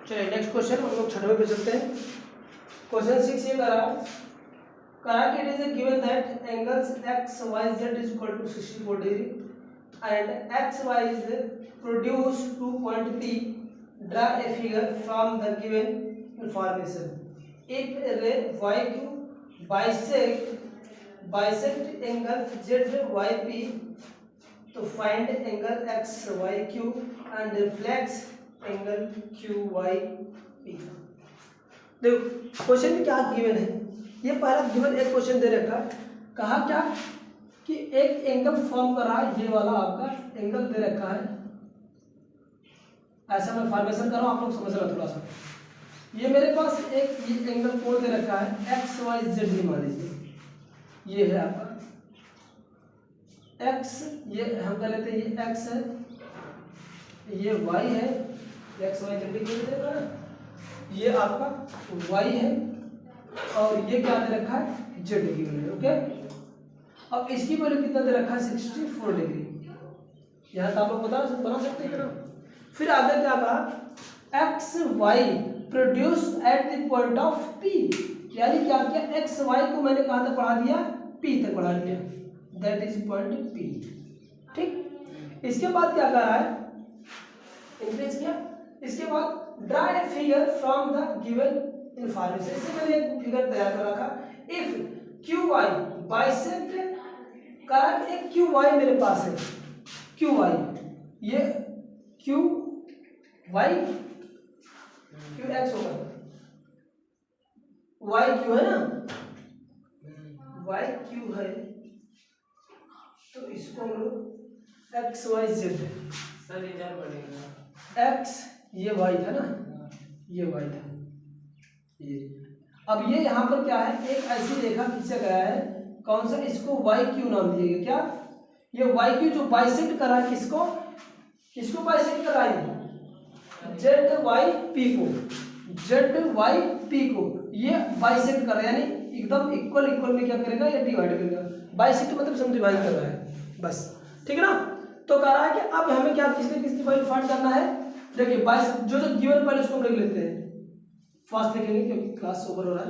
चलिए next question हम लोग छठवें पे चलते हैं। क्वेश्चन 6 ये करा कि it is given that angles X Y Z is equal to 64 degree and X Y is produce to point P. Draw a figure from the given information. If ray Y Q bisect angle Z Y P, तो find angle x Y Q and reflex angle Q Y P. देखो question में क्या given है, ये पहला given एक question दे रखा है। कहा क्या कि एक एंगल फॉर्म कर रहा है, ये वाला आपका एंगल दे रखा है। ऐसा मैं फॉर्मेशन कर रहा हूँ, आप लोग समझ रहे हो थोड़ा सा। ये मेरे पास एक ये एंगल कोण दे रखा है एक्स वाई जेड ही मान लीजिए। ये है आपका एक्स, ये हम कह लेते हैं ये एक्स है, ये वाई है, एक्स वाई जेड की देगा, ये आपका वाई है और ये क्या दे रखा है जेड की वैल्यू। ओके, अब इसकी वैल्यू कितना दे रखा है 64 डिग्री। यहाँ तो आप लोग बना सकते हैं ना। फिर आगे क्या कहा x y produce at the point of p, यानी क्या किया एक्स वाई को मैंने कहाँ तक बढ़ा दिया, पी तक बढ़ा दिया, दैट इज पॉइंट पी। ठीक, इसके बाद क्या कर रहा है इंक्रीज किया। इसके बाद draw a figure from the given information. इससे मैंने एक फिगर तैयार कर रखा। इफ क्यू वाई बाइसेक्ट करा, एक क्यू वाई मेरे पास है, क्यू वाई, ये क्यू वाई क्यू एक्स होगा, वाई क्यू है ना, वाई क्यू है, तो इसको हम लोग एक्स वाई जेड सर इधर बढ़ेगा। एक्स ये वाई था ना, ये वाई था ये। अब ये यहाँ पर क्या है, एक ऐसी रेखा खींचा गया है, कौन सा, इसको वाई क्यू नाम दिया गया। क्या ये वाई क्यू जो बाइसेक्ट करा है, किसको बाइसेक्ट करा है, जेड वाई पी को, जेड वाई पी को ये बाइसेक्ट कर रहा है, यानी एकदम इक्वल में क्या करेगा, ये डिवाइड करेगा। बाइसेक्ट मतलब सब डिवाइड कर रहा है बस, ठीक है ना। तो कह रहा है कि अब हमें क्या किसकी वैल्यू फाइंड करना है। देखिए जो गिवन पहले उसको हम लिख लेते हैं, फास्ट लिखेंगे क्योंकि क्लास ओवर हो रहा है।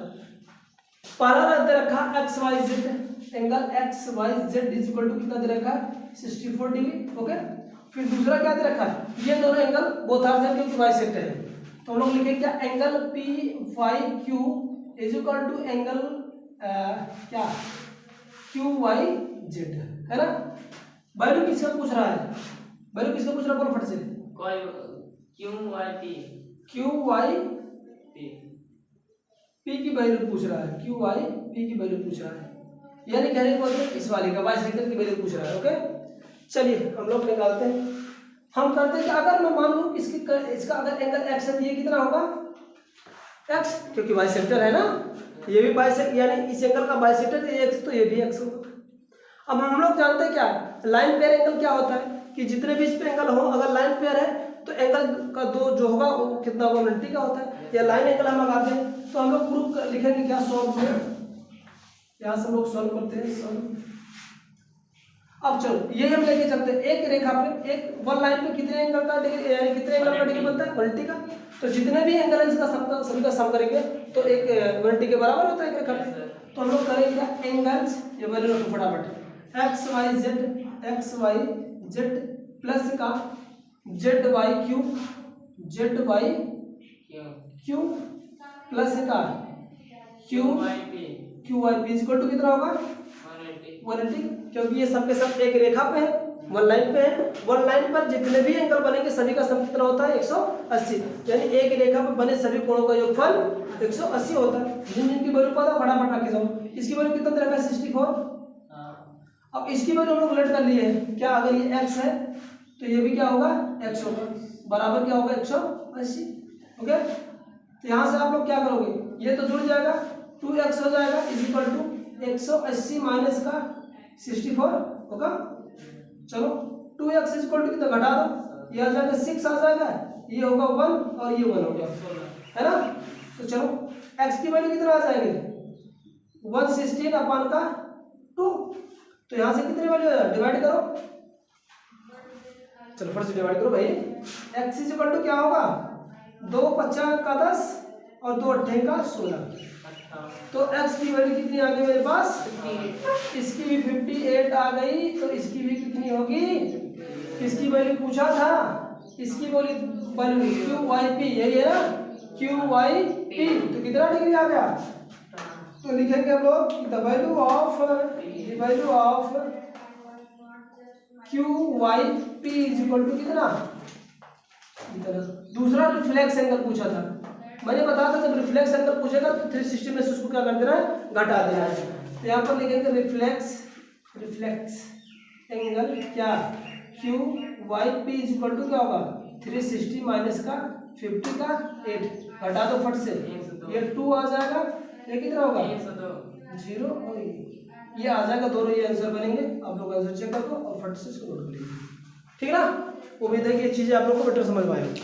पहला दे रखा x Y z, angle x Y Z is equal to कितना दे रखा है 64 डिग्री। ओके, फिर दूसरा क्या दे रखा है, ये दोनों एंगल बोथ आर सेम क्योंकि बाइसेक्ट है, तो हम लोग लिखेंगे क्या, angle p y q is equal to angle क्या क्यू वाई जेड, है ना। वैल्यू किसका पूछ रहा है, वैल्यू किसका पूछ रहा है, बोलो फट से। Q Y p, q Y p p की वैल्यू पूछ रहा है, क्यू वाई पी की वैल्यू पूछ रहा है, यानी कहने का मतलब इस वाले का बाइसेक्टर की वैल्यू पूछ रहा है। ओके, चलिए हम लोग निकालते हैं। हम करते हैं कि अगर मैं मान लूं इसका अगर एंगल एक्स है तो ये कितना होगा एक्स, क्योंकि बाइसेक्टर है ना, ये भी बाइसेक्टर, यानी इस एंगल का बाइसेक्टर एक्स, तो ये भी एक्स होगा। अब हम लोग जानते हैं क्या लाइन पेयर एंगल क्या होता है, कि जितने भी इस पे एंगल हो, अगर लाइन पेयर है तो एंगल का दो जो होगा वो कितना होगा 90 का होता है। या लाइन एंगल हम लगाते हैं तो हम लोग प्रूफ लिखेंगे क्या, सॉल्व में यहाँ से हम लोग सॉल्व करते हैं सॉल्व। अब चलो ये हम लेके चलते हैं, एक रेखा पे एक वन लाइन पे कितने एंगल का डिग्री, यानी कितने एंगल का डिग्री बनता है 180 का। तो जितने भी एंगल है इसका सभी का सम करेंगे तो एक 180 के बराबर होता है एक रेखा पे। तो हम लोग करेंगे क्या, एंगल्स ये वैल्यू रखो फटाफट, एक्स वाई जेड प्लस का जेड वाई क्यू प्लस का q Y p equal to कितना होगा 180, क्योंकि ये सब के सब एक रेखा पे है, वन लाइन पे है। वन लाइन पर जितने भी एंगल बनेंगे सभी का सम कितना होता है 180, यानी एक रेखा पर बने सभी कोणों का योगफल 180 होता है। जिनकी वैल्यू पता फटाफट रख के जाओ। इसकी वैल्यू कितना दे रखा है 64। अब इसकी वैल्यू हम लोग लेट कर लिए हैं क्या, अगर ये x है तो ये भी क्या होगा x होगा, बराबर क्या होगा 180। ओके, तो यहाँ से आप लोग क्या करोगे, ये तो जुड़ जाएगा 2x हो जाएगा इज इक्वल टू 180 माइनस का 64 होगा। चलो 2x इज इक्वल टू कितना घटा दो, ये आ जाएगा 6 आ जाएगा, ये होगा 1 और ये 1 हो गया, है ना। तो चलो x की वैल्यू कितना आ जाएगी 116 अपान का 2, तो यहाँ से कितने वैल्यू डिवाइड करो, चलो फर्स्ट डिवाइड करो भाई। x इज इक्वल टू क्या होगा 2 पच्चा का 10 और 2 अट्ठे का 16। तो x की वैल्यू कितनी आ गई मेरे पास? इसकी भी 58 आ गई, तो इसकी भी कितनी होगी? किसकी वैल्यू पूछा था? इसकी वैल्यू क्यू वाई पी, यही है ना, क्यू वाई पी। तो कितना डिग्री आ गया? तो लिखेंगे हम लोग the value of q Y p is equal to कितना? दूसरा रिफ्लेक्स एंगल पूछा था, मैंने बताया था जब रिफ्लेक्स एंगल पूछेगा तो 360 में से उसको क्या कर देना है? घटा देना है। तो यहाँ पर लिखेंगे रिफ्लेक्स एंगल क्या? Q Y p is equal to क्या होगा? 360 माइनस का 50 का 8, घटा दो फट से, ये 2 आ जाएगा, ये कितना होगा? 0, और ये आ जाएगा, दोनों ये आंसर बनेंगे। आप लोग आंसर चेक कर दो और फट से इसको नोट कर लीजिए, ठीक है ना। उम्मीद है कि ये चीज़ें आप लोग को बेटर समझ में आएगी।